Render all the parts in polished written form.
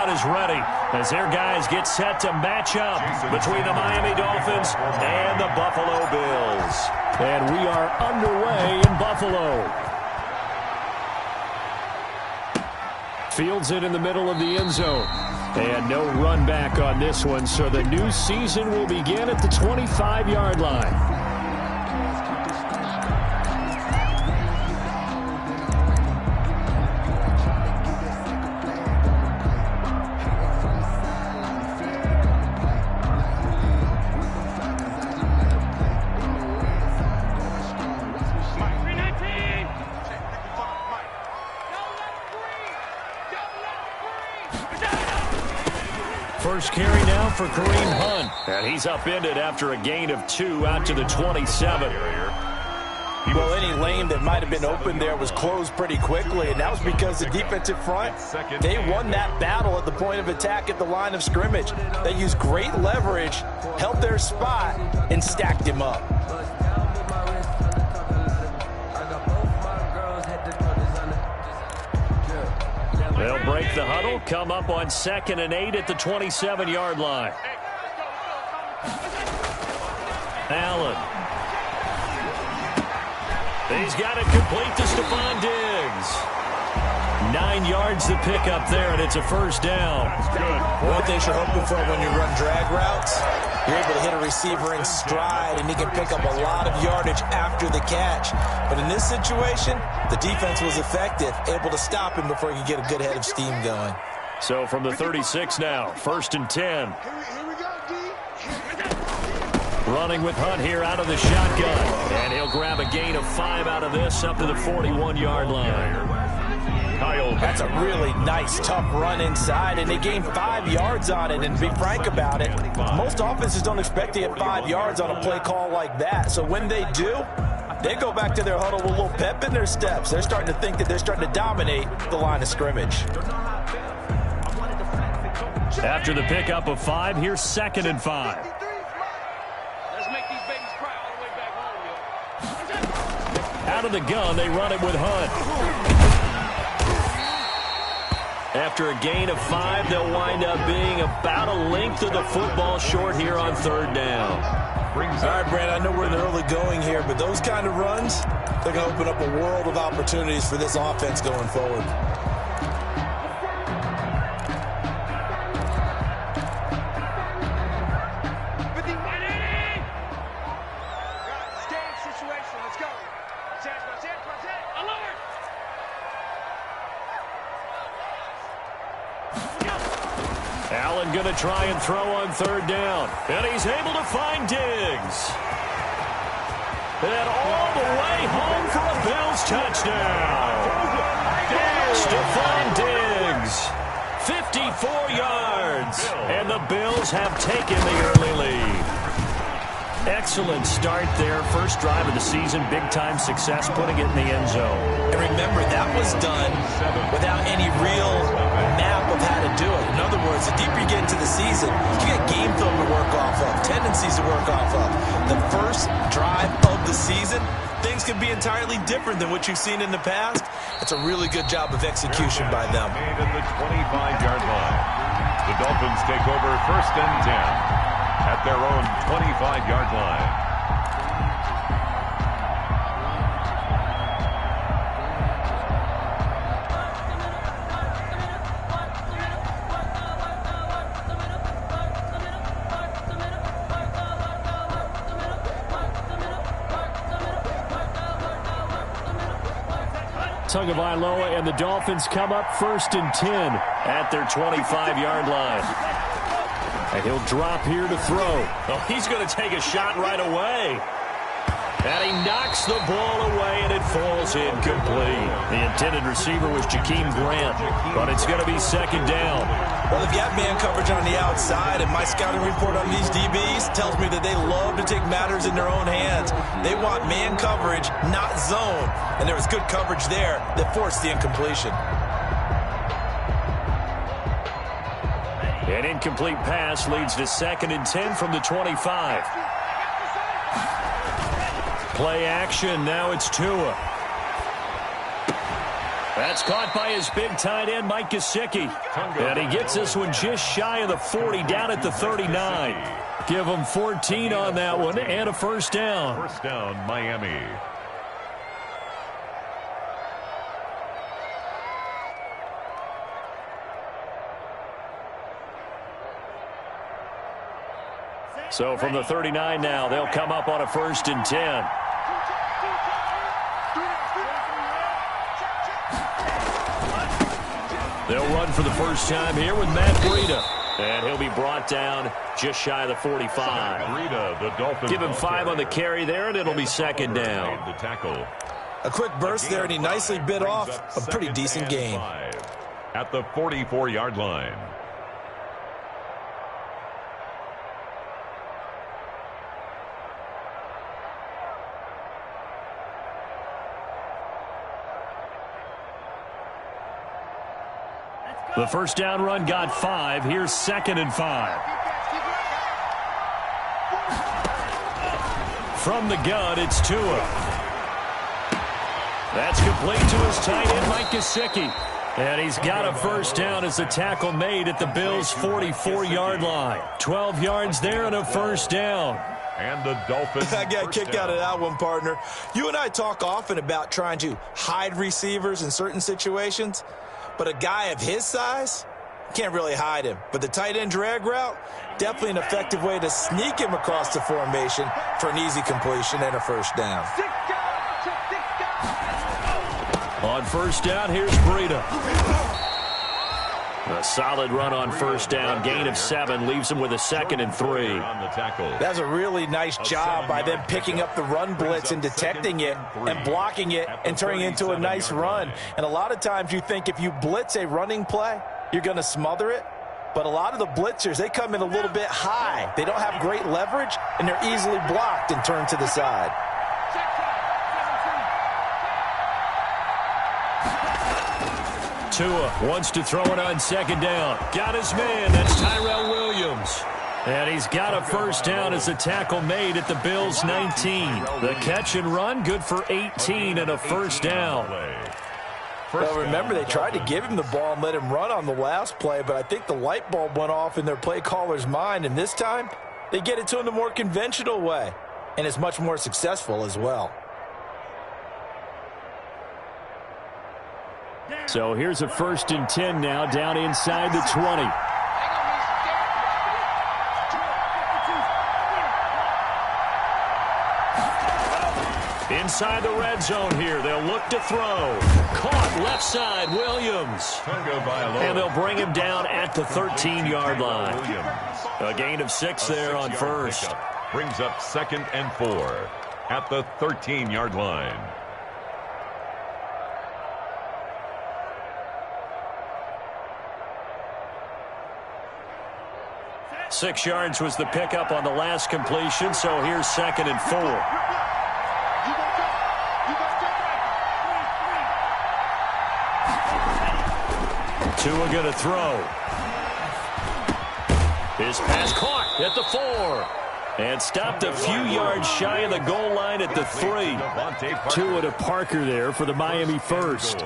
crowd is ready as their guys get set to match up between the Miami Dolphins and the Buffalo Bills. And we are underway in Buffalo. Fields it in the middle of the end zone. And no run back on this one, so the new season will begin at the 25-yard line. First carry now for Kareem Hunt. And he's upended after a gain of 2 out to the 27. Well, any lane that might have been open there was closed pretty quickly, and that was because the defensive front, they won that battle at the point of attack at the line of scrimmage. They used great leverage, held their spot, and stacked him up. They'll break the huddle, come up on 2nd and 8 at the 27-yard line. Allen. He's got it complete to Stephon Diggs. 9 yards to pick up there, and it's a first down. One thing you're hoping for when you run drag routes, you're able to hit a receiver in stride, and he can pick up a lot of yardage after the catch. But in this situation, the defense was effective, able to stop him before he could get a good head of steam going. So from the 36 now, 1st and 10. Running with Hunt here out of the shotgun. And he'll grab a gain of 5 out of this up to the 41-yard line. That's a really nice, tough run inside, and they gained 5 yards on it. And to be frank about it, most offenses don't expect to get 5 yards on a play call like that. So when they do, they go back to their huddle with a little pep in their steps. They're starting to think that they're starting to dominate the line of scrimmage. After the pickup of 5, here's 2nd and 5. Let's make these babies cry all the way back home. Out of the gun, they run it with Hunt. After a gain of 5, they'll wind up being about a length of the football short here on 3rd down. All right, Brad, I know we're in the early going here, but those kind of runs, they're going to open up a world of opportunities for this offense going forward. Allen going to try and throw on 3rd down. And he's able to find Diggs. And all the way home for a Bills touchdown. Stephon Diggs, 54 yards. And the Bills have taken the early lead. Excellent start there. First drive of the season. Big-time success putting it in the end zone. And remember, that was done without any real map of how to do it. In other words, the deeper you get into the season, you get game film to work off of, tendencies to work off of. The first drive of the season, things can be entirely different than what you've seen in the past. It's a really good job of execution by them. Made at the 25-yard line. The Dolphins take over 1st and 10 at their own 25-yard line. Tagovailoa and the Dolphins come up 1st and 10 at their 25-yard line. And he'll drop here to throw. Oh, he's going to take a shot right away. And he knocks the ball away, and it falls incomplete. The intended receiver was Jakeem Grant, but it's going to be 2nd down. Well, they've got man coverage on the outside, and my scouting report on these DBs tells me that they love to take matters in their own hands. They want man coverage, not zone. And there was good coverage there that forced the incompletion. An incomplete pass leads to 2nd and 10 from the 25. Play action. Now it's Tua. That's caught by his big tight end, Mike Gesicki. And he gets this one just shy of the 40, down at the 39. Give him 14 on that one and a first down. First down, Miami. So from the 39 now, they'll come up on a 1st and 10. They'll run for the first time here with Matt Breida. And he'll be brought down just shy of the 45. Breida, the Dolphins. Give him 5 on the carry there, and it'll be second down. The tackle. A quick burst there, and he nicely bit off a pretty decent gain. At the 44-yard line. The first down run got 5. Here's 2nd and 5. From the gun, it's Tua. That's complete to his tight end, Mike Gesicki. And he's got a first down as the tackle made at the Bills' 44-yard line. 12 yards there and a first down. And the Dolphins. I got a kick out of that one, partner. You and I talk often about trying to hide receivers in certain situations. But a guy of his size, can't really hide him. But the tight end drag route, definitely an effective way to sneak him across the formation for an easy completion and a first down. On first down, here's Breida. A solid run on first down. Gain of 7 leaves him with a 2nd and 3. That's a really nice job by them picking up the run blitz and detecting it and blocking it and turning it into a nice run. And a lot of times you think if you blitz a running play, you're going to smother it. But a lot of the blitzers, they come in a little bit high. They don't have great leverage, and they're easily blocked and turned to the side. Tua wants to throw it on 2nd down. Got his man. That's Tyrell Williams. And he's got a first down as the tackle made at the Bills' 19. The catch and run, good for 18 and a first down. Well, remember, they tried to give him the ball and let him run on the last play, but I think the light bulb went off in their play caller's mind, and this time they get it to him the more conventional way, and it's much more successful as well. So here's a 1st and 10 now, down inside the 20. Inside the red zone here. They'll look to throw. Caught left side, Williams. And they'll bring him down at the 13-yard line. A gain of 6 there on first. Brings up 2nd and 4 at the 13-yard line. Six yards was the pickup on the last completion, so here's 2nd and 4. Tua going to throw. His pass caught at the 4. And stopped a few yards shy of the goal line at the 3. Tua to Parker there for the Miami first.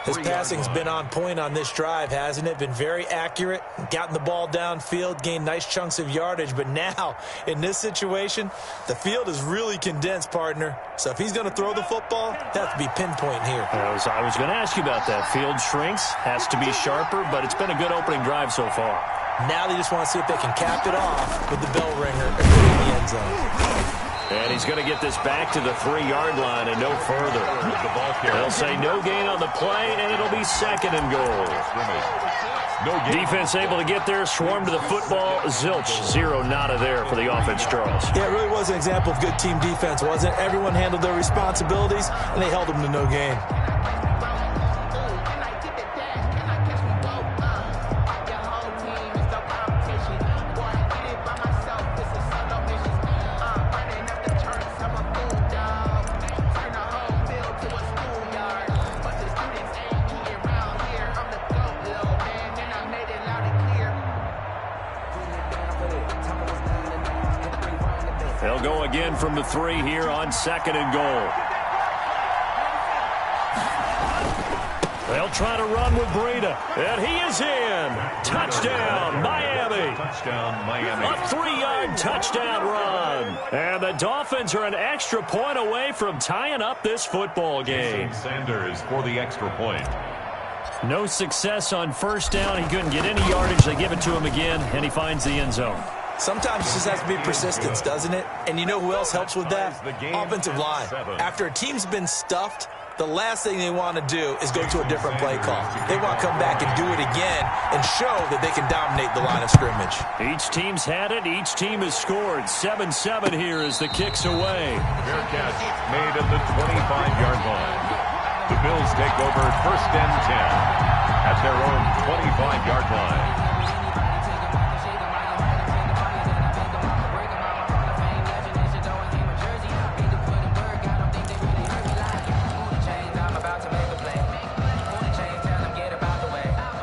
His passing's been on point on this drive, hasn't it? Been very accurate, gotten the ball downfield, gained nice chunks of yardage. But now, in this situation, the field is really condensed, partner. So if he's going to throw the football, it has to be pinpoint here. I was going to ask you about that. Field shrinks, has to be sharper, but it's been a good opening drive so far. Now they just want to see if they can cap it off with the bell ringer and put it in the end zone. And he's going to get this back to the 3-yard line and no further. They'll say no gain on the play, and it'll be 2nd and goal. Defense able to get there, swarm to the football. Zilch, 0 nada there for the offense, Charles. Yeah, it really was an example of good team defense, wasn't it? Everyone handled their responsibilities, and they held them to no gain. They'll go again from the 3 here on 2nd and goal. They'll try to run with Breida, and he is in. Touchdown, Miami. Touchdown, Miami. A 3-yard touchdown run. And the Dolphins are an extra point away from tying up this football game. Sanders for the extra point. No success on first down. He couldn't get any yardage. They give it to him again, and he finds the end zone. Sometimes it just has to be persistence, doesn't it? And you know who else helps with that? Offensive line. After a team's been stuffed, the last thing they want to do is go to a different play call. They want to come back and do it again and show that they can dominate the line of scrimmage. Each team's had it. Each team has scored. 7-7 here as the kick's away. Fair catch made at the 25-yard line. The Bills take over first and 10 at their own 25-yard line.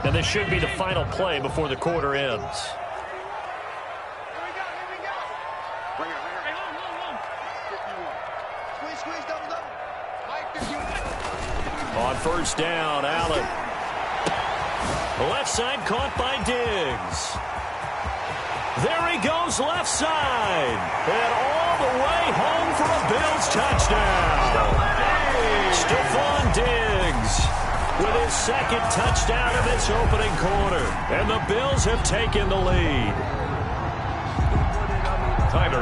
And this should be the final play before the quarter ends. On first down, Allen. Left side caught by Diggs. There he goes, left side. And all the way home for a Bills touchdown. Stephon Diggs with his second touchdown of this opening quarter. And the Bills have taken the lead.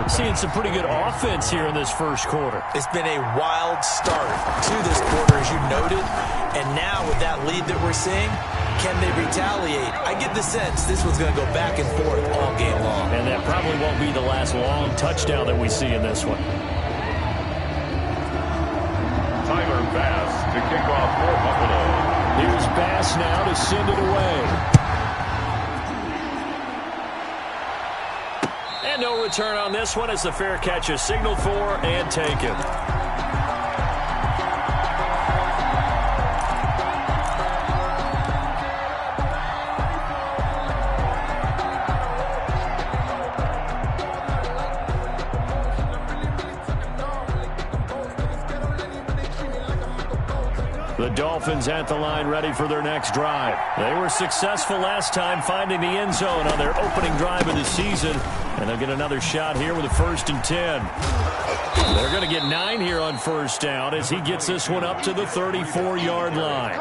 Seeing some pretty good offense here in this first quarter. It's been a wild start to this quarter, as you noted. And now with that lead that we're seeing, can they retaliate? I get the sense this one's going to go back and forth all game long. And that probably won't be the last long touchdown that we see in this one. Tyler Bass to kick off for Buffalo. Here's Bass now to send it away. And no return on this one as the fair catch is signaled for and taken. The Dolphins at the line ready for their next drive. They were successful last time finding the end zone on their opening drive of the season. And they'll get another shot here with a 1st and 10. They're going to get 9 here on first down as he gets this one up to the 34-yard line.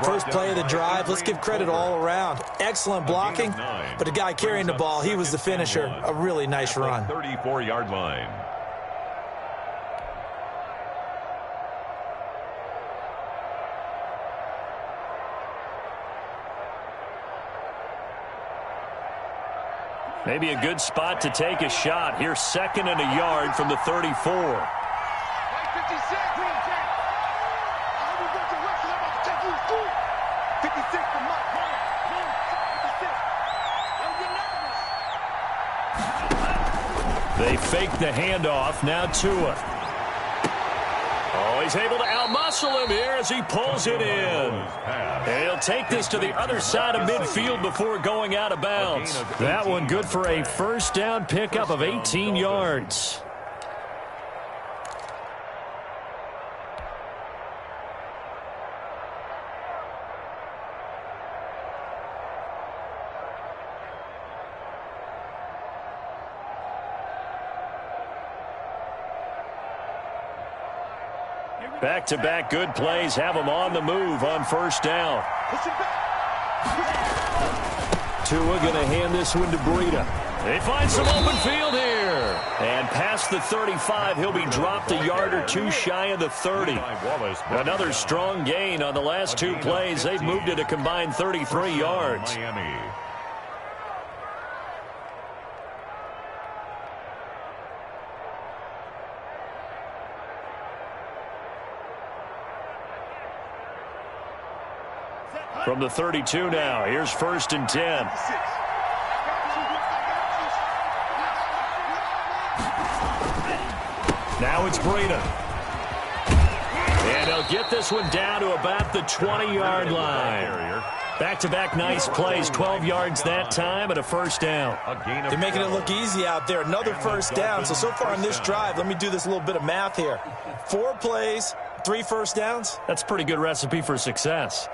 First play of the drive, let's give credit all around. Excellent blocking, but the guy carrying the ball, he was the finisher. A really nice run. 34-yard line. Maybe a good spot to take a shot. Here's 2nd and a yard from the 34. They fake the handoff. Now Tua. Oh, he's able to outmuscle him here as he pulls it in. And he'll take this to the other side of midfield before going out of bounds. That one good for a first down pickup of 18 yards. Back-to-back good plays have them on the move on first down. Tua going to hand this one to Breida. They find some open field here. And past the 35, he'll be dropped a yard or two shy of the 30. Another strong gain on the last 2 plays. They've moved it a combined 33 yards. From the 32 now, here's 1st and 10. Now it's Breida. And they'll get this one down to about the 20-yard line. Back-to-back nice plays, 12 yards that time and a first down. They're making it look easy out there. Another first down. So far on this drive, let me do this little bit of math here. 4 plays, 3 first downs. That's a pretty good recipe for success.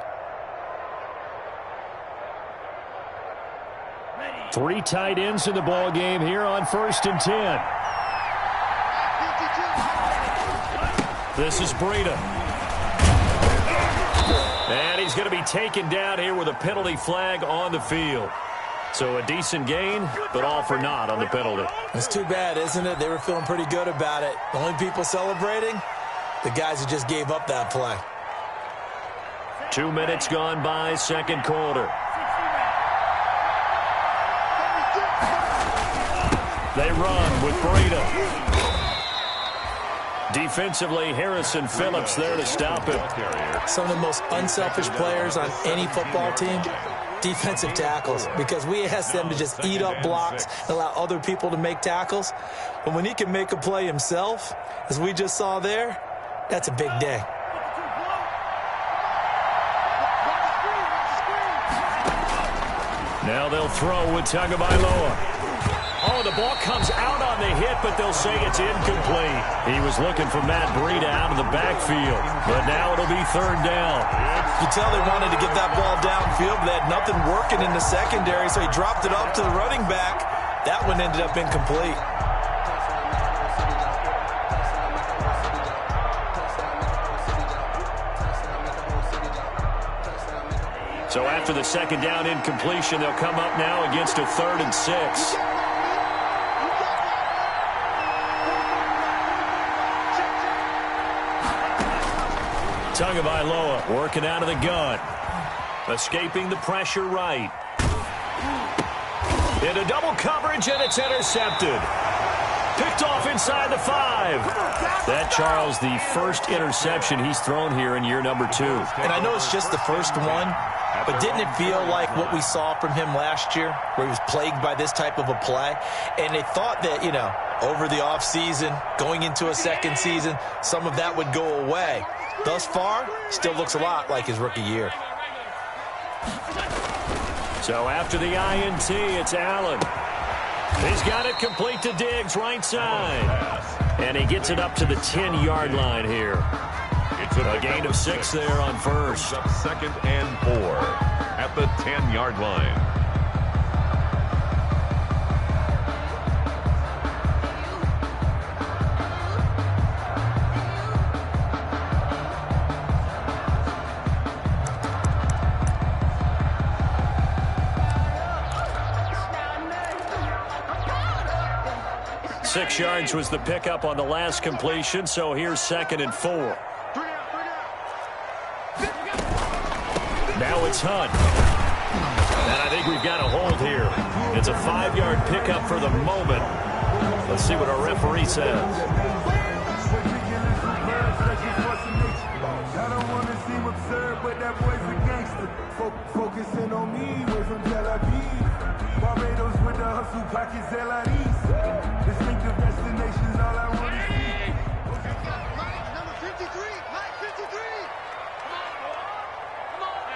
3 tight ends in the ball game here on 1st and 10. This is Breida. And he's going to be taken down here with a penalty flag on the field. So a decent gain, but all for naught on the penalty. It's too bad, isn't it? They were feeling pretty good about it. The only people celebrating, the guys who just gave up that play. 2 minutes gone by, 2nd quarter. They run with Breida. Defensively, Harrison Phillips there to stop it. Some of the most unselfish players on any football team, defensive tackles, because we ask them to just eat up blocks and allow other people to make tackles. But when he can make a play himself, as we just saw there, that's a big day. Now they'll throw with Tagovailoa. Oh, the ball comes out on the hit, but they'll say it's incomplete. He was looking for Matt Breida out of the backfield, but now it'll be 3rd down. You tell they wanted to get that ball downfield, but they had nothing working in the secondary, so he dropped it up to the running back. That one ended up incomplete. So after the 2nd down incompletion, they'll come up now against a 3rd and 6. Tagovailoa working out of the gun. Escaping the pressure right. Into double coverage, and it's intercepted. Picked off inside the 5. That, Charles, the first interception he's thrown here in year number 2. And I know it's just the first one, but didn't it feel like what we saw from him last year, where he was plagued by this type of a play? And they thought that, you know, over the offseason, going into a 2nd season, some of that would go away. Thus far, still looks a lot like his rookie year. So after the INT, it's Allen. He's got it complete to Diggs, right side. And he gets it up to the 10-yard line here. It's a gain of 6 there on 1st. 2nd and 4 at the 10-yard line. Six yards was the pickup on the last completion, so here's 2nd and 4. Now it's Hunt. And I think we've got a hold here. It's a 5-yard pickup for the moment. Let's see what our referee says. Focusing on me, way from Tel Aviv. Barbados with the hustle pockets, LIDs. Distinctive destinations, all I want to see. Number 53, Mike 53. Come on.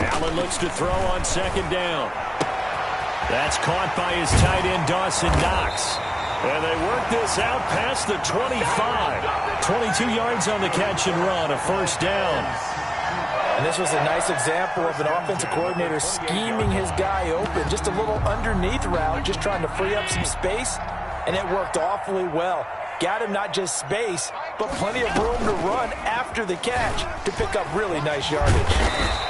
Allen looks to throw on 2nd down. That's caught by his tight end, Dawson Knox. And they work this out past the 25. 22 yards on the catch and run, a 1st down. And this was a nice example of an offensive coordinator scheming his guy open. Just a little underneath route, just trying to free up some space, and it worked awfully well. Got him not just space, but plenty of room to run after the catch to pick up really nice yardage.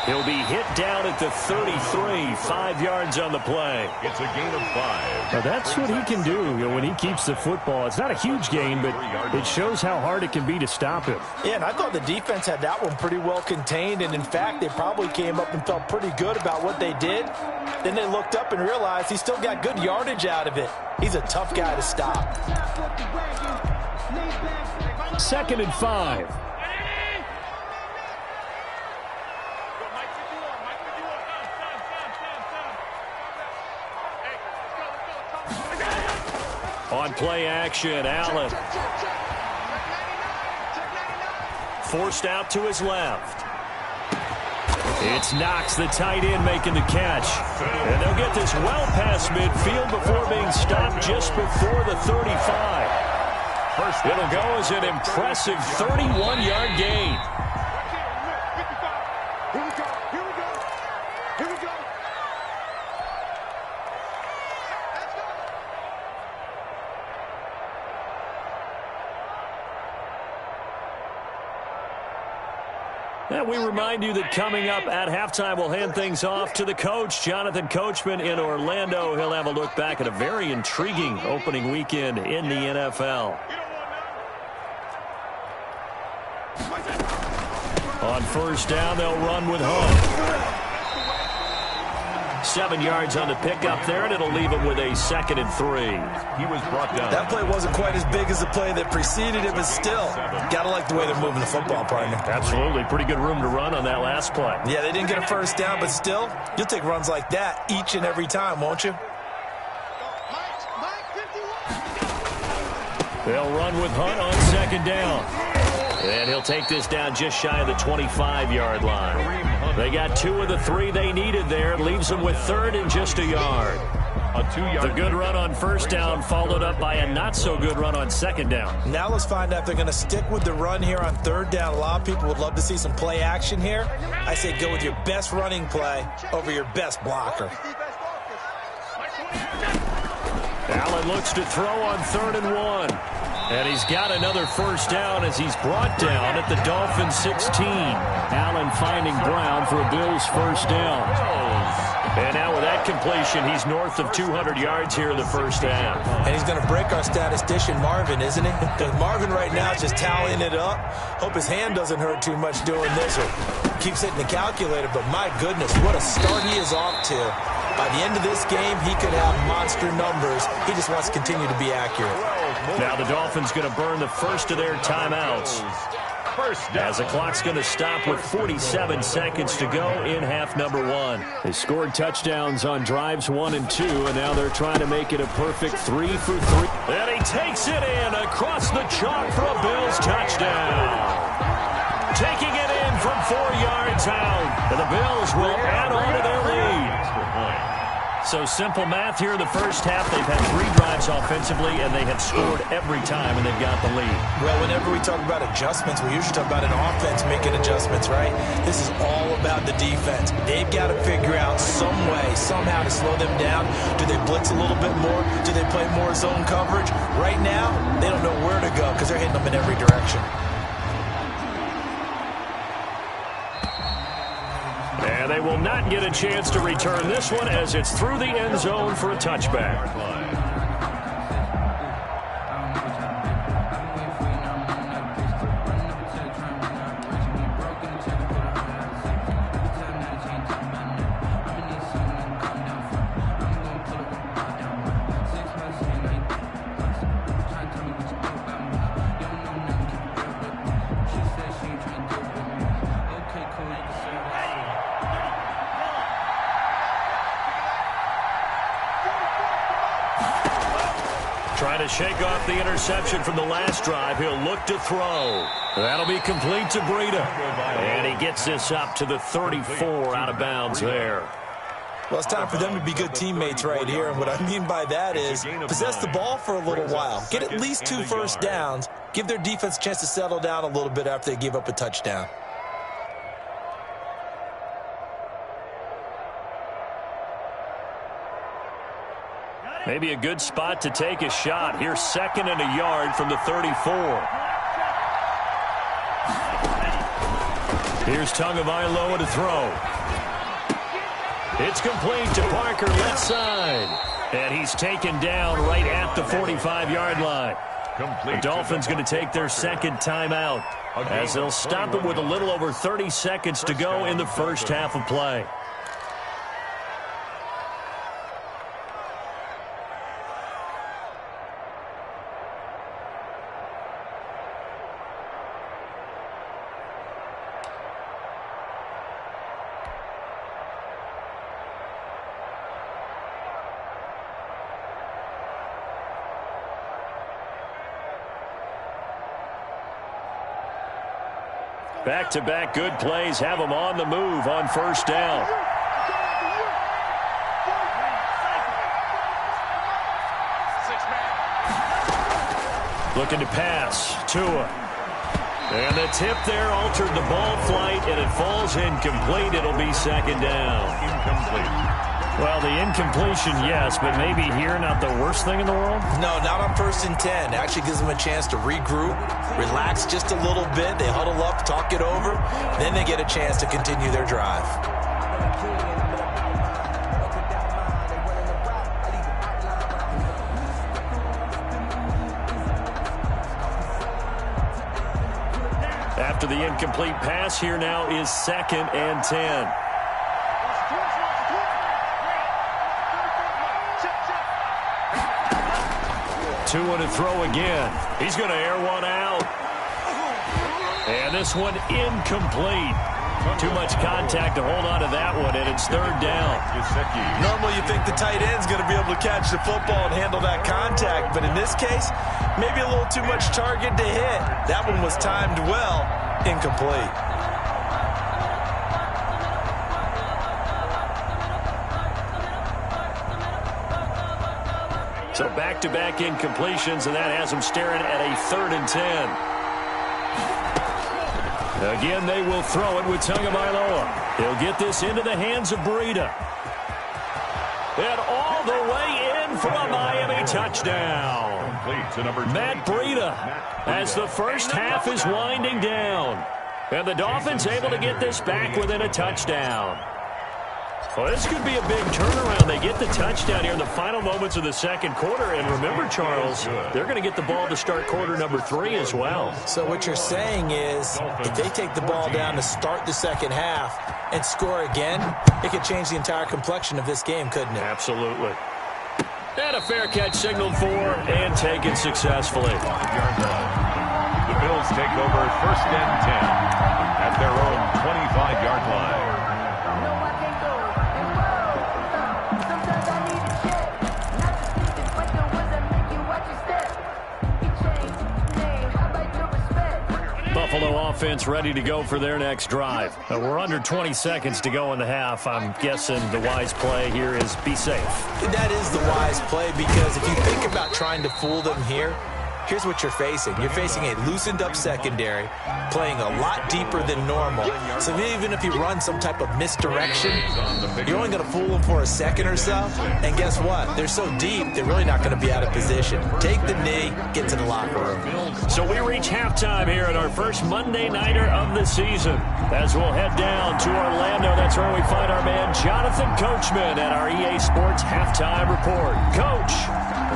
He'll be hit down at the 33, 5 yards on the play. It's a gain of 5. Now that's what he can do, when he keeps the football. It's not a huge gain, but it shows how hard it can be to stop him. Yeah, and I thought the defense had that one pretty well contained, and in fact, they probably came up and felt pretty good about what they did. Then they looked up and realized he still got good yardage out of it. He's a tough guy to stop. 2nd and 5. On play action, Allen. Forced out to his left. It's Knox, the tight end, making the catch. And they'll get this well past midfield before being stopped just before the 35. It'll go as an impressive 31-yard gain. Here we go. Here we go. Here we go. And we remind you that coming up at halftime, we'll hand things off to the coach, Jonathan Coachman in Orlando. He'll have a look back at a very intriguing opening weekend in the NFL. On first down, they'll run with Hunt. 7 yards on the pickup there, and it'll leave him with a 2nd and 3. He was brought down. That play wasn't quite as big as the play that preceded it, but still, got to like the way they're moving the football, partner. Absolutely. Pretty good room to run on that last play. Yeah, they didn't get a first down, but still, you'll take runs like that each and every time, won't you? They'll run with Hunt on 2nd down. And he'll take this down just shy of the 25-yard line. They got 2 of the 3 they needed there. It leaves them with 3rd and just a yard. The good run on first down followed up by a not-so-good run on 2nd down. Now let's find out if they're going to stick with the run here on 3rd down. A lot of people would love to see some play action here. I say go with your best running play over your best blocker. Allen looks to throw on 3rd and 1. And he's got another first down as he's brought down at the Dolphins 16. Allen finding Brown for a Bills first down. And now with that completion, he's north of 200 yards here in the first half. And he's going to break our statistician Marvin, isn't he? Because Marvin right now is just tallying it up. Hope his hand doesn't hurt too much doing this or keeps hitting the calculator. But my goodness, what a start he is off to. By the end of this game, he could have monster numbers. He just wants to continue to be accurate. Now the Dolphins going to burn the first of their timeouts. As the clock's going to stop with 47 seconds to go in half number 1. They scored touchdowns on drives 1 and 2, and now they're trying to make it a perfect 3 for 3. And he takes it in across the chalk for a Bills touchdown. Taking it in from 4 yards out, and the Bills will add on to their lead. So simple math here in the first half. They've had 3 drives offensively, and they have scored every time, and they've got the lead. Well, whenever we talk about adjustments, we usually talk about an offense making adjustments, right? This is all about the defense. They've got to figure out some way, somehow to slow them down. Do they blitz a little bit more? Do they play more zone coverage? Right now, they don't know where to go because they're hitting them in every direction. And they will not get a chance to return this one as it's through the end zone for a touchback. Trying to shake off the interception from the last drive. He'll look to throw. That'll be complete to Breida. And he gets this up to the 34 out of bounds there. Well, it's time for them to be good teammates right here. And what I mean by that is possess the ball for a little while. Get at least 2 first downs. Give their defense a chance to settle down a little bit after they give up a touchdown. Maybe a good spot to take a shot. Here's 2nd and a yard from the 34. Here's Tagovailoa to throw. It's complete to Parker left side. And he's taken down right at the 45-yard line. The Dolphins going to take their 2nd timeout as they'll stop it with a little over 30 seconds to go in the first half of play. Back-to-back good plays have them on the move on first down. Looking to pass. Tua. And the tip there altered the ball flight, and it falls incomplete. It'll be second down. Incomplete. Well, the incompletion, yes, but maybe here not the worst thing in the world? No, not on 1st and 10. It actually gives them a chance to regroup, relax just a little bit. They huddle up, talk it over. Then they get a chance to continue their drive. After the incomplete pass, here now is 2nd and 10. Tua to throw again. He's going to air one out. And this one incomplete. Too much contact to hold on to that one, and it's 3rd down. Normally you think the tight end's going to be able to catch the football and handle that contact, but in this case, maybe a little too much target to hit. That one was timed well, incomplete. So back-to-back incompletions, and that has them staring at a 3rd and 10. Again, they will throw it with Tagovailoa. He'll get this into the hands of Breida. And all the way in for a Miami touchdown. Matt Breida as the first half is winding down. And the Dolphins able to get this back within a touchdown. Well, this could be a big turnaround. They get the touchdown here in the final moments of the second quarter. And remember, Charles, they're going to get the ball to start quarter number 3 as well. So what you're saying is if they take the ball down to start the second half and score again, it could change the entire complexion of this game, couldn't it? Absolutely. And a fair catch signaled for and taken successfully. The Bills take over 1st and 10 at their own 25-yard line. Buffalo offense ready to go for their next drive. We're under 20 seconds to go in the half. I'm guessing the wise play here is be safe. That is the wise play because if you think about trying to fool them here, here's what you're facing. You're facing a loosened up secondary, playing a lot deeper than normal. So even if you run some type of misdirection, you're only going to fool them for a second or so. And guess what? They're so deep, they're really not going to be out of position. Take the knee, get to the locker room. So we reach halftime here at our first Monday Nighter of the season. As we'll head down to Orlando, that's where we find our man Jonathan Coachman at our EA Sports Halftime Report. Coach,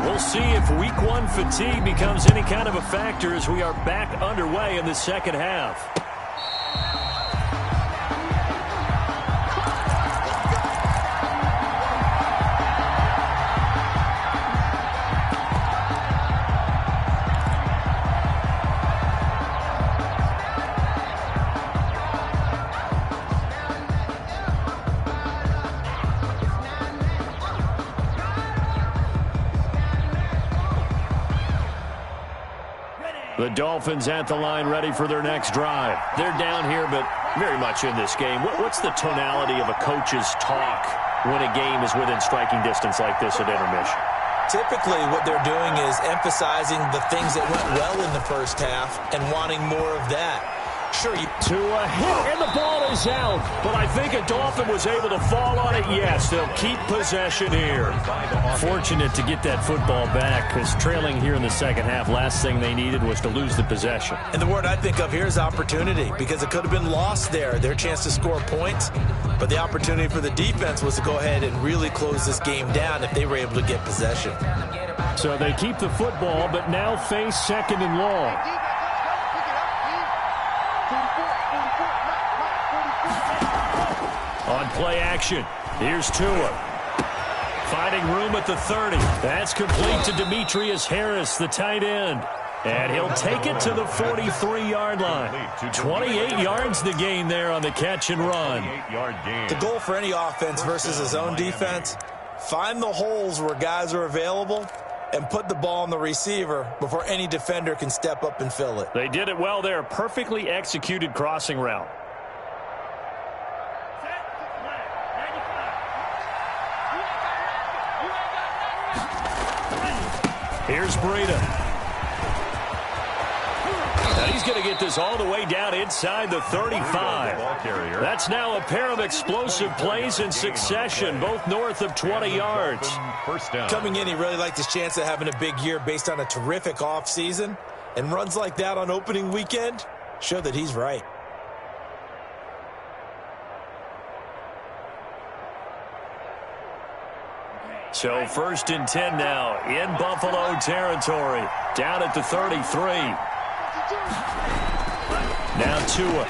we'll see if Week 1 fatigue becomes any kind of a factor as we are back underway in the second half. The Dolphins at the line ready for their next drive. They're down here, but very much in this game. What's the tonality of a coach's talk when a game is within striking distance like this at intermission? Typically, what they're doing is emphasizing the things that went well in the first half and wanting more of that. Sure, to a hit, and the ball is out. But I think a Dolphin was able to fall on it. Yes, they'll keep possession here. Fortunate to get that football back because trailing here in the second half, last thing they needed was to lose the possession. And the word I think of here is opportunity because it could have been lost there. Their chance to score points. But the opportunity for the defense was to go ahead and really close this game down if they were able to get possession. So they keep the football, but now face 2nd and long. On play action, here's Tua. Finding room at the 30. That's complete to Demetrius Harris, the tight end. And he'll take it to the 43-yard line. 28 yards the gain there on the catch and run. The goal for any offense versus his own defense, find the holes where guys are available and put the ball on the receiver before any defender can step up and fill it. They did it well there. Perfectly executed crossing route. Here's Breida. going to get this all the way down inside the 35. That's now a pair of explosive plays in succession, both north of 20 yards. Coming in, he really liked his chance of having a big year based on a terrific offseason. And runs like that on opening weekend show that he's right. So 1st and 10 now in Buffalo territory. Down at the 33. Now Tua.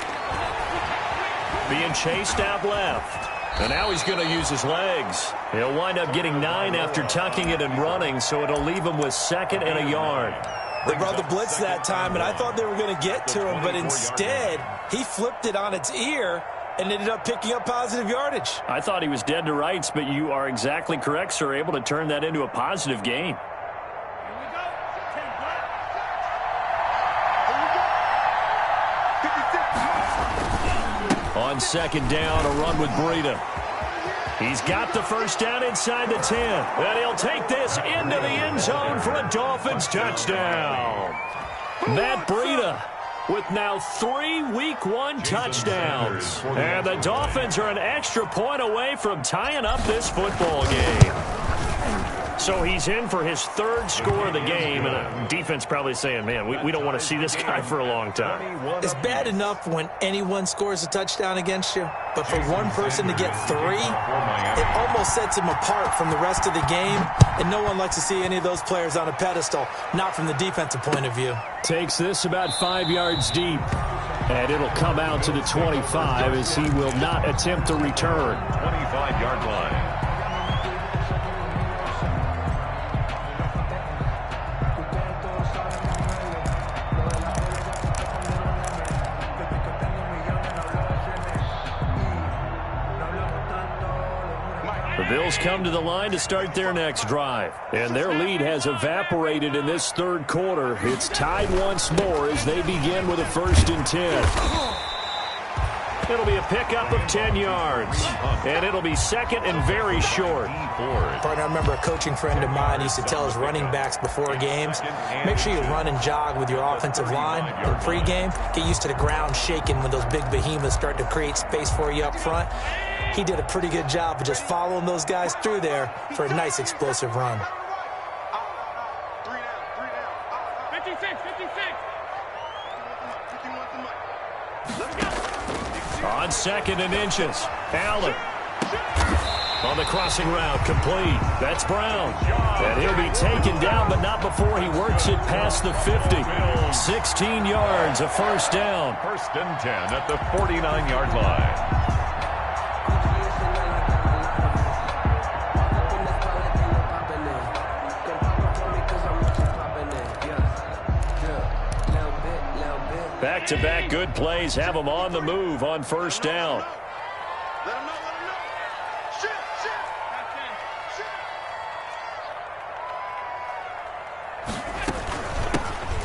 Being chased out left. And now he's going to use his legs. He'll wind up getting 9 after tucking it and running, so it'll leave him with 2nd and a yard. They brought the blitz that time, and I thought they were going to get to him, but instead he flipped it on its ear and ended up picking up positive yardage. I thought he was dead to rights, but you are exactly correct, sir. Able to turn that into a positive gain. On 2nd down, a run with Breida. He's got the 1st down inside the 10. And he'll take this into the end zone for a Dolphins touchdown. Matt Breida with now 3 Week 1 touchdowns. And the Dolphins are an extra point away from tying up this football game. So he's in for his 3rd score of the game, and the defense probably saying, man, we don't want to see this guy for a long time. It's bad enough when anyone scores a touchdown against you, but for one person to get 3, it almost sets him apart from the rest of the game, and no one likes to see any of those players on a pedestal, not from the defensive point of view. Takes this about 5 yards deep, and it'll come out to the 25 as he will not attempt to return. 25-yard line. The Bills come to the line to start their next drive, and their lead has evaporated in this 3rd quarter. It's tied once more as they begin with a 1st and 10. It'll be a pickup of 10 yards, and it'll be 2nd and very short. Partner, I remember a coaching friend of mine used to tell his running backs before games, make sure you run and jog with your offensive line in pregame. Get used to the ground shaking when those big behemoths start to create space for you up front. He did a pretty good job of just following those guys through there for a nice explosive run. 56. On 2nd and inches, Allen. On the crossing route, complete. That's Brown. And he'll be taken down, but not before he works it past the 50. 16 yards, a 1st down. 1st and 10 at the 49-yard line. Back-to-back good plays have them on the move on 1st down. Let him know. Shit.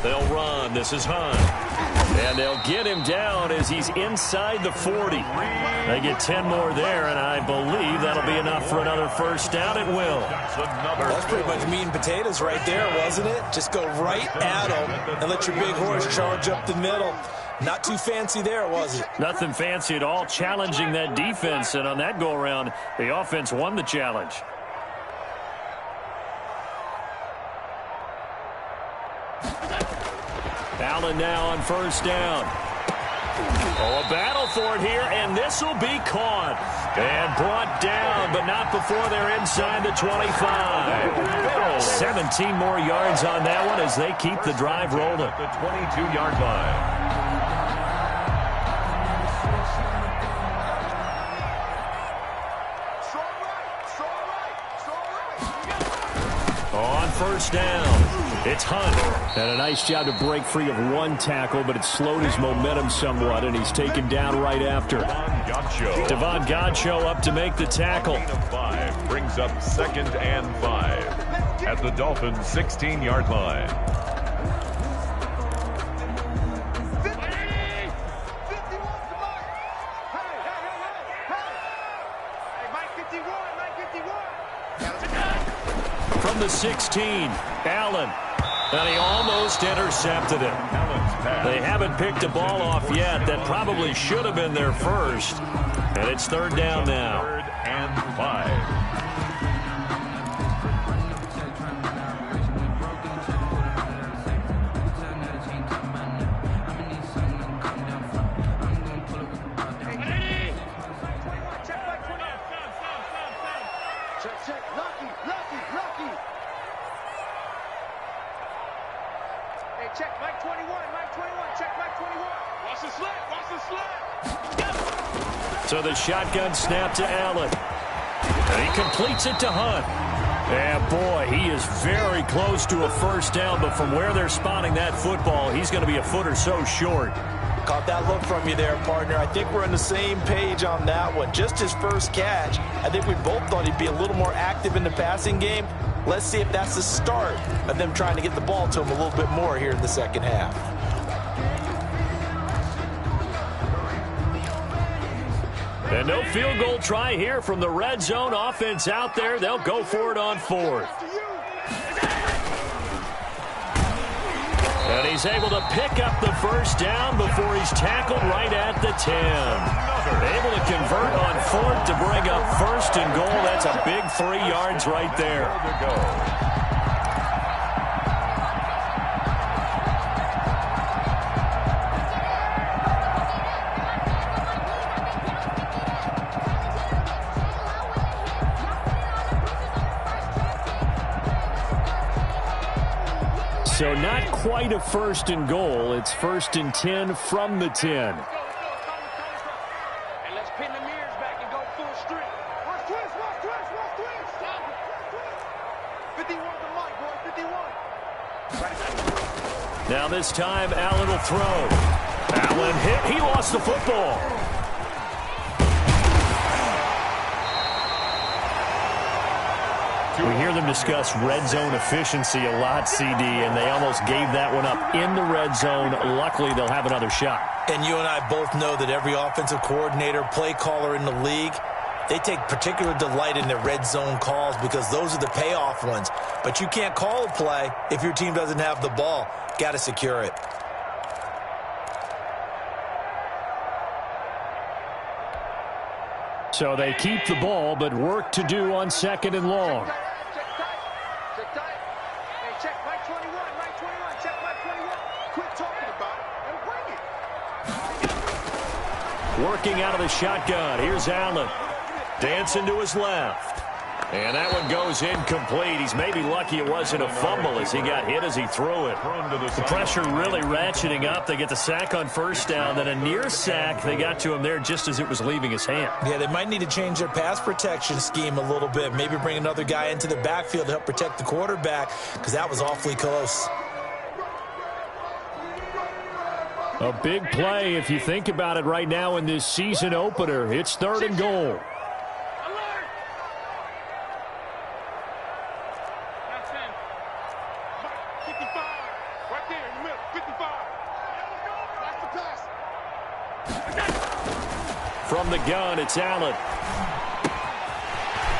They'll run. This is Hunt. And they'll get him down as he's inside the 40. They get 10 more there, and I believe that'll be enough for another 1st down. It will. That's pretty much meat and potatoes right there, wasn't it? Just go right at them and let your big horse charge up the middle. Not too fancy there, was it? Nothing fancy at all, challenging that defense, and on that go-around, the offense won the challenge. Allen now on 1st down. Oh, a battle for it here, and this will be caught. And brought down, but not before they're inside the 25. 17 more yards on that one as they keep the drive rolling. At the 22-yard line. On 1st down, it's Hunt. And a nice job to break free of one tackle, but it slowed his momentum somewhat, and he's taken down right after. Devon Godchaux up to make the tackle. 5 brings up 2nd and 5 at the Dolphins' 16-yard line. From the 16, Allen. And he almost intercepted it. They haven't picked a ball off yet. That probably should have been their first. And it's third down now. 3rd and 5. Check Mike 21, Mike 21, check Mike 21. Watch the slap, watch the slap. So the shotgun snap to Allen. And he completes it to Hunt. And boy, he is very close to a first down, but from where they're spotting that football, he's going to be a foot or so short. Caught that look from you there, partner. I think we're on the same page on that one. Just his first catch. I think we both thought he'd be a little more active in the passing game. Let's see if that's the start of them trying to get the ball to him a little bit more here in the second half. And no field goal try here from the red zone. Offense out there. They'll go for it on 4th. And he's able to pick up the first down before he's tackled right at the 10. Able to convert on 4th to bring up 1st and goal. That's a big 3 yards right there. So not quite a 1st and goal. It's 1st and 10 from the 10. And let's pin the mirrors back and go full strength. Watch twist, watch twist, watch twist. 51 to Mike, boy, 51. Now this time, Allen will throw. Allen hit. He lost the football. We hear them discuss red zone efficiency a lot, CD, and they almost gave that one up in the red zone. Luckily, they'll have another shot. And you and I both know that every offensive coordinator, play caller in the league, they take particular delight in their red zone calls because those are the payoff ones. But you can't call a play if your team doesn't have the ball. Got to secure it. So they keep the ball, but work to do on 2nd and long. Check tight. Hey, check Mike 21, Mike 21, check Mike 21. Quit talking about it and bring it. Working out of the shotgun. Here's Allen. Dancing to his left. And that one goes incomplete. He's maybe lucky it wasn't a fumble as he got hit as he threw it. The pressure really ratcheting up. They get the sack on 1st down. Then a near sack. They got to him there just as it was leaving his hand. Yeah, they might need to change their pass protection scheme a little bit. Maybe bring another guy into the backfield to help protect the quarterback because that was awfully close. A big play if you think about it right now in this season opener. It's 3rd and goal. From the gun, it's Allen.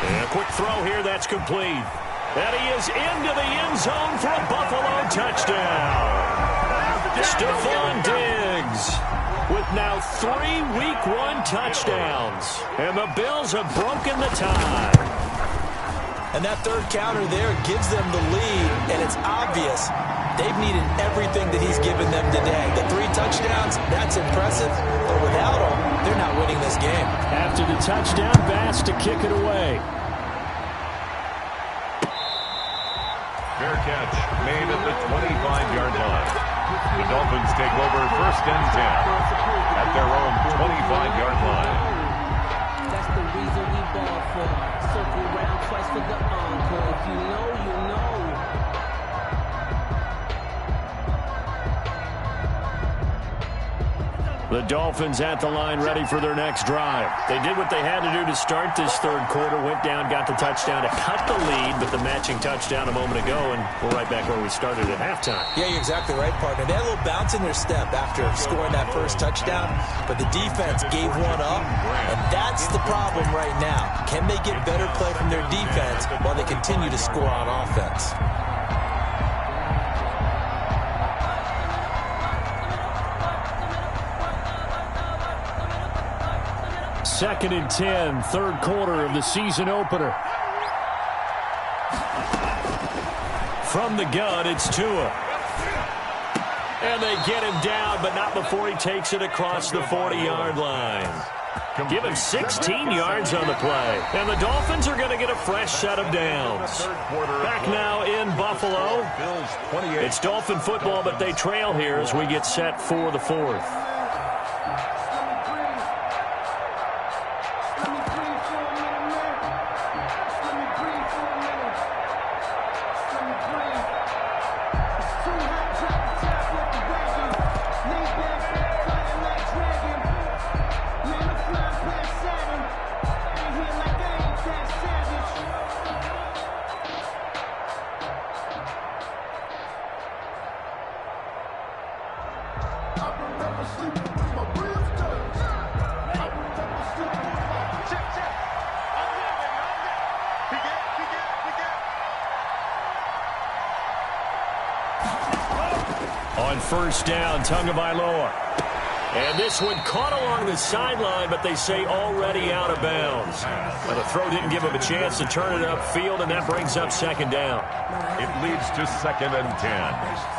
And a quick throw here, that's complete. And he is into the end zone for a Buffalo touchdown. Stephon Diggs with now 3 Week 1 touchdowns. And the Bills have broken the tie. And that third counter there gives them the lead, and it's obvious they've needed everything that he's given them today. The 3 touchdowns, that's impressive, but without him, they're not winning this game. After the touchdown, Bass to kick it away. Fair catch made at the 25-yard line. The Dolphins take over 1st and 10 at their own 25-yard line. That's the reason we ball for. Circle round twice for the encore. If you know, you know. The Dolphins at the line ready for their next drive. They did what they had to do to start this 3rd quarter, went down, got the touchdown to cut the lead, but the matching touchdown a moment ago, and we're right back where we started at halftime. Yeah, you're exactly right, partner. They had a little bounce in their step after scoring that first touchdown, but the defense gave one up, and that's the problem right now. Can they get better play from their defense while they continue to score on offense? 2nd and 10, third quarter of the season opener. From the gun, it's Tua. And they get him down, but not before he takes it across the 40-yard line. Give him 16 yards on the play. And the Dolphins are going to get a fresh set of downs. Back now in Buffalo. It's Dolphin football, but they trail here as we get set for the fourth. On first down, Tagovailoa. And this one caught along the sideline, but they say already out of bounds. Now, the throw didn't give him a chance to turn it upfield, and that brings up second down. It leads to 2nd and 10.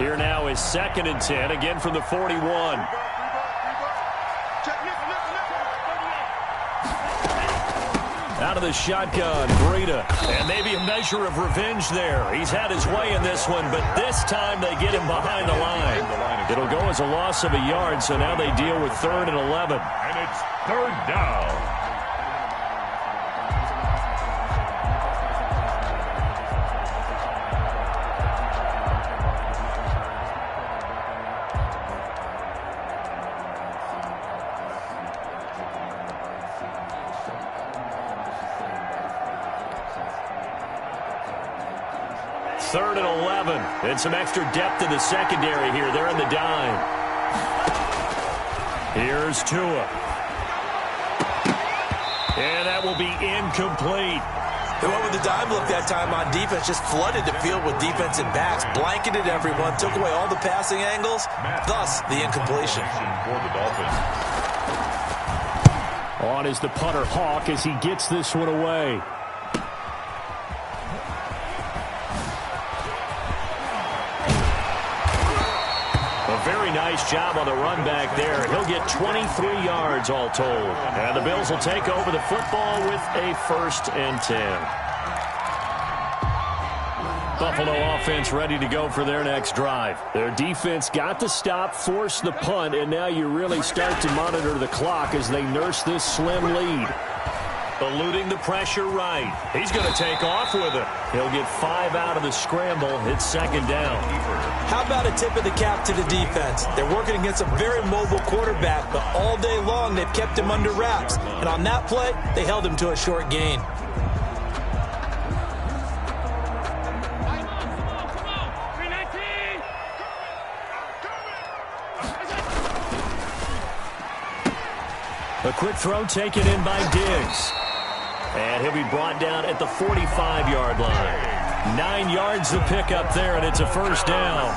Here now is 2nd and 10, again from the 41. Out of the shotgun, Breida. And maybe a measure of revenge there. He's had his way in this one, but this time they get him behind the line. It'll go as a loss of a yard, so now they deal with 3rd and 11. And it's 3rd down. Third and 11. And some extra depth in the secondary here. They're in the dime. Here's Tua. And that will be incomplete. They went with the dime look that time on defense. Just flooded the field with defensive backs. Blanketed everyone. Took away all the passing angles. Thus, the incompletion. For the Dolphins. On is the punter, Hawk, as he gets this one away. Very nice job on the run back there. He'll get 23 yards all told. And the Bills will take over the football with a 1st and 10. Buffalo offense ready to go for their next drive. Their defense got the stop, forced the punt, and now you really start to monitor the clock as they nurse this slim lead. Eluding the pressure right. He's going to take off with it. He'll get 5 out of the scramble. It's 2nd down. How about a tip of the cap to the defense? They're working against a very mobile quarterback, but all day long they've kept him under wraps. And on that play, they held him to a short gain. A quick throw taken in by Diggs. And he'll be brought down at the 45-yard line. 9 yards to pick up there, and it's a 1st down.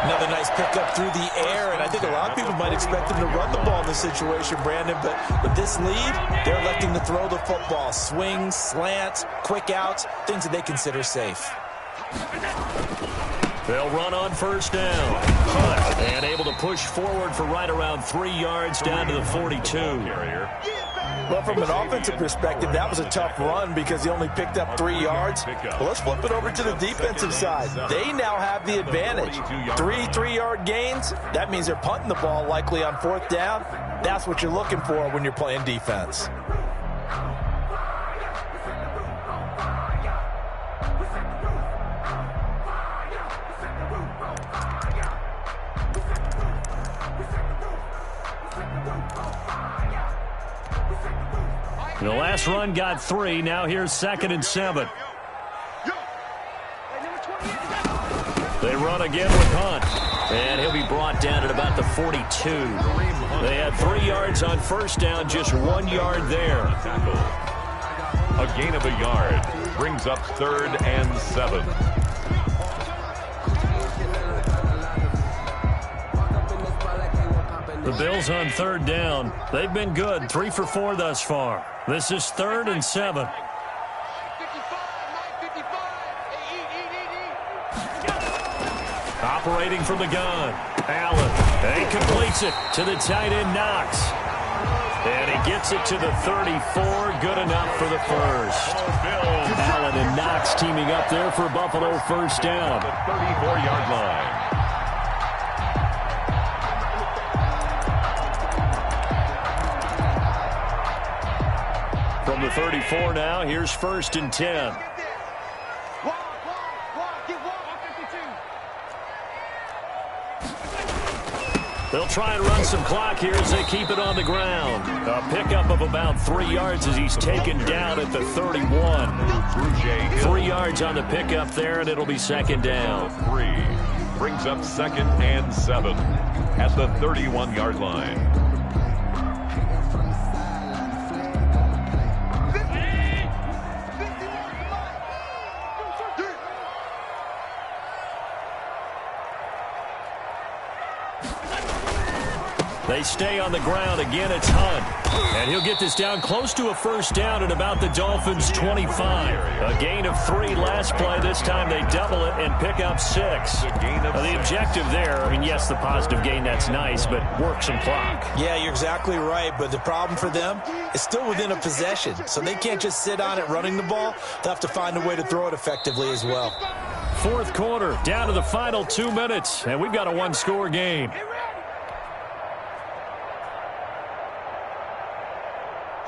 Another nice pickup through the air, and I think a lot of people might expect him to run the ball in this situation, Brandon, but with this lead, they're electing to throw the football. Swings, slants, quick outs, things that they consider safe. They'll run on 1st down. Punt, and able to push forward for right around 3 yards down to the 42. Well, from an offensive perspective, that was a tough run because he only picked up 3 yards. Well, let's flip it over to the defensive side. They now have the advantage. 3 3-yard gains. That means they're punting the ball likely on 4th down. That's what you're looking for when you're playing defense. The last run got 3. Now here's 2nd and 7. They run again with Hunt. And he'll be brought down at about the 42. They had 3 yards on first down, just 1 yard there. A gain of a yard brings up 3rd and 7. The Bills on 3rd down. They've been good, 3 for 4 thus far. This is 3rd and 7. Operating from the gun. Allen. And he completes it to the tight end, Knox. And he gets it to the 34. Good enough for the first. Allen and Knox teaming up there for Buffalo first down. The 34-yard line. From the 34 now, here's 1st and 10. They'll try and run some clock here as they keep it on the ground. A pickup of about 3 yards as he's taken down at the 31. 3 yards on the pickup there, and it'll be 2nd down. 3 brings up 2nd and 7 at the 31-yard line. They stay on the ground. Again, it's Hunt. And he'll get this down close to a first down at about the Dolphins' 25. A gain of 3 last play. This time they double it and pick up 6. The objective there, I mean, yes, the positive gain, that's nice, but work some clock. Yeah, you're exactly right, but the problem for them is still within a possession, so they can't just sit on it running the ball. They'll have to find a way to throw it effectively as well. 4th quarter, down to the final 2 minutes, and we've got a 1-score game.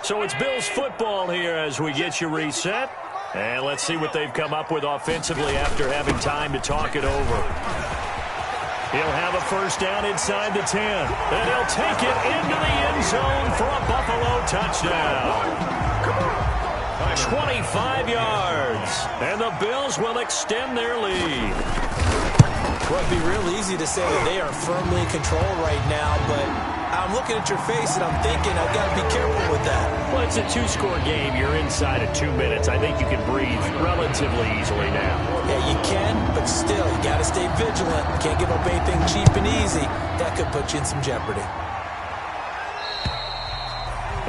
So it's Bills football here as we get you reset. And let's see what they've come up with offensively after having time to talk it over. He'll have a first down inside the 10. And he'll take it into the end zone for a Buffalo touchdown. 25 yards. And the Bills will extend their lead. Well, it'd be real easy to say that they are firmly in control right now, but I'm looking at your face and I'm thinking I've got to be careful with that. Well, it's a 2-score game. You're inside of 2 minutes. I think you can breathe relatively easily now. Yeah, you can, but still, you got to stay vigilant. You can't give up anything cheap and easy. That could put you in some jeopardy.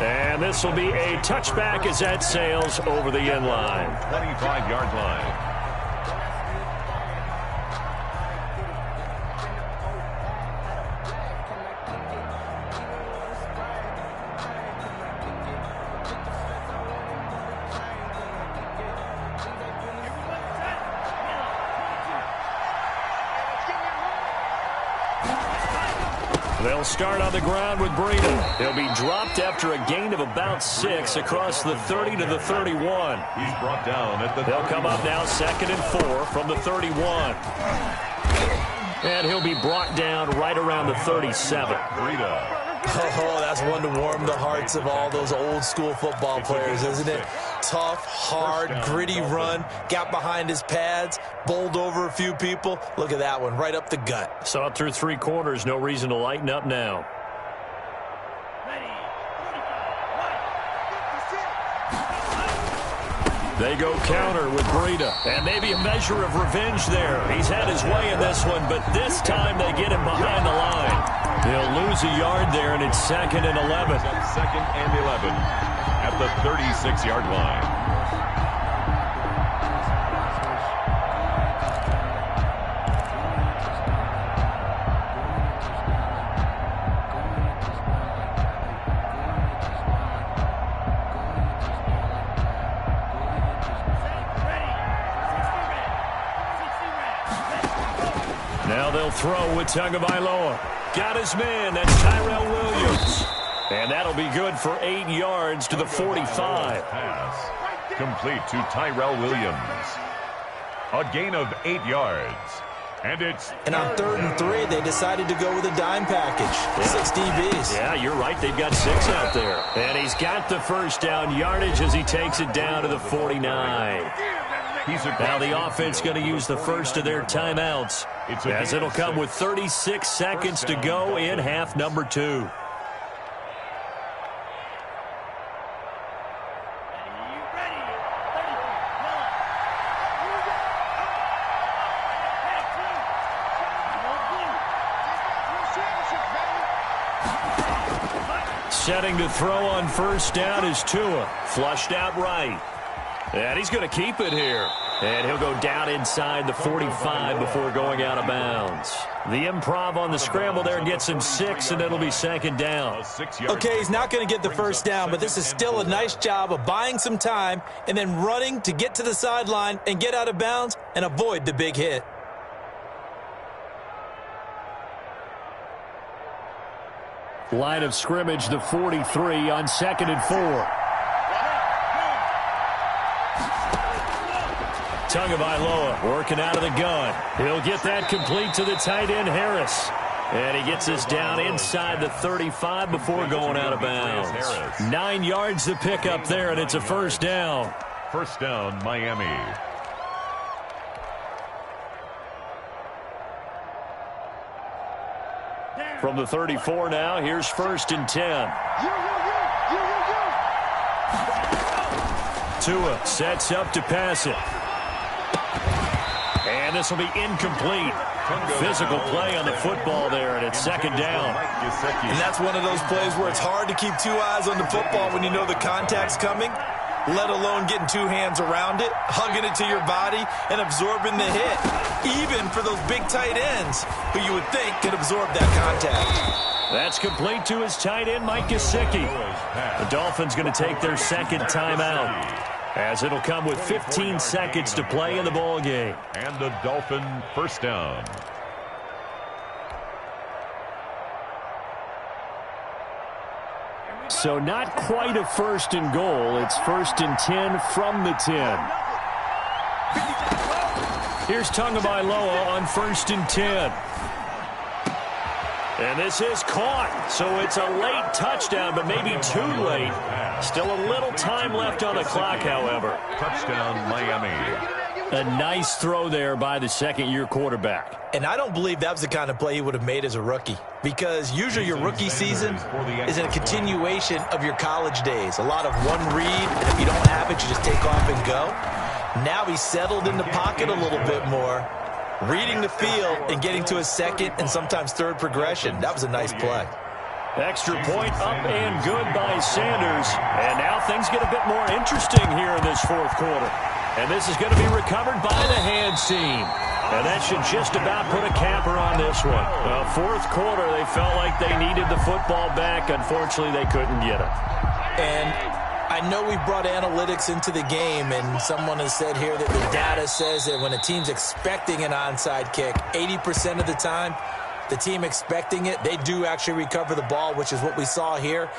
And this will be a touchback as that sails over the end line. 25-yard line. They'll start on the ground with Breida. He'll be dropped after a gain of about 6 across the 30 to the 31. He's brought down at the They'll come up now 2nd and 4 from the 31. And he'll be brought down right around the 37. Breida. Oh, that's one to warm the hearts of all those old school football players, isn't it? Tough, hard, gritty run, got behind his pads, bowled over a few people. Look at that one, right up the gut. Saw it through 3 quarters, no reason to lighten up now. They go counter with Breida, and maybe a measure of revenge there. He's had his way in this one, but this time they get him behind the line. He'll lose a yard there, and it's 2nd and 11. 2nd and 11 at the 36-yard line. Now they'll throw with Tagovailoa. Got his man. That's Tyrell Williams. And that'll be good for 8 yards to the 45. Pass complete to Tyrell Williams. A gain of 8 yards. And on 3rd and 3, they decided to go with a dime package. 6 DBs. Yeah, you're right. They've got 6 out there. And he's got the first down yardage as he takes it down to the 49. Now the offense going to use the first of their timeouts, as it'll come with 36 seconds to go in half number 2. Setting to throw on first down is Tua. Flushed out right. And he's going to keep it here. And he'll go down inside the 45 before going out of bounds. The improv on the scramble there gets him 6, and it'll be second down. Okay, he's not going to get the first down, but this is still a nice job of buying some time and then running to get to the sideline and get out of bounds and avoid the big hit. Line of scrimmage, the 43 on 2nd and 4. Tagovailoa working out of the gun. He'll get that complete to the tight end, Harris. And he gets us down inside the 35 before going out of bounds. 9 yards to pick up there, and it's a first down. First down, Miami. From the 34 now, here's 1st and 10. Tua sets up to pass it. And this will be incomplete. Physical play on the football there, and it's second down. And that's one of those plays where it's hard to keep 2 eyes on the football when you know the contact's coming, let alone getting 2 hands around it, hugging it to your body, and absorbing the hit. Even for those big tight ends who you would think could absorb that contact. That's complete to his tight end, Mike Gesicki. The Dolphins going to take their second timeout, as it'll come with 15 seconds to play in the ball game. And the Dolphin first down. So not quite a 1st and goal. It's 1st and 10 from the 10. Here's Tagovailoa on 1st and 10. And this is caught. So it's a late touchdown, but maybe too late. Still a little time left on the clock, however. Touchdown, Miami. A nice throw there by the second-year quarterback. And I don't believe that was the kind of play he would have made as a rookie, because usually your rookie season is a continuation of your college days. A lot of one read, and if you don't have it, you just take off and go. Now he's settled in the pocket a little bit more, reading the field and getting to his second and sometimes third progression. That was a nice play. Extra point up and good by Sanders. And now things get a bit more interesting here in this 4th quarter. And this is going to be recovered by the hands team. And that should just about put a capper on this one. Well, 4th quarter, they felt like they needed the football back. Unfortunately, they couldn't get it. And I know we brought analytics into the game, and someone has said here that the data says that when a team's expecting an onside kick, 80% of the time, the team expecting it, they do actually recover the ball, which is what we saw here.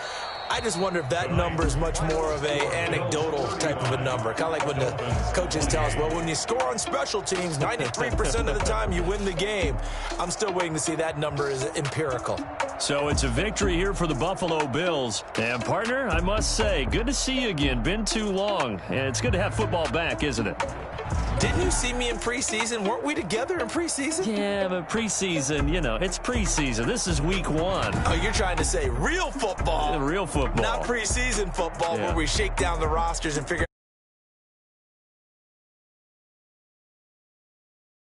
I just wonder if that number is much more of a anecdotal type of a number. Kind of like when the coaches tell us, well, when you score on special teams, 93% of the time you win the game. I'm still waiting to see that number is empirical. So it's a victory here for the Buffalo Bills. And, partner, I must say, good to see you again. Been too long. And it's good to have football back, isn't it? Didn't you see me in preseason? Weren't we together in preseason? Yeah, but preseason, you know, it's preseason. This is week 1. Oh, you're trying to say real football. Real football. Not preseason football, where we shake down the rosters and figure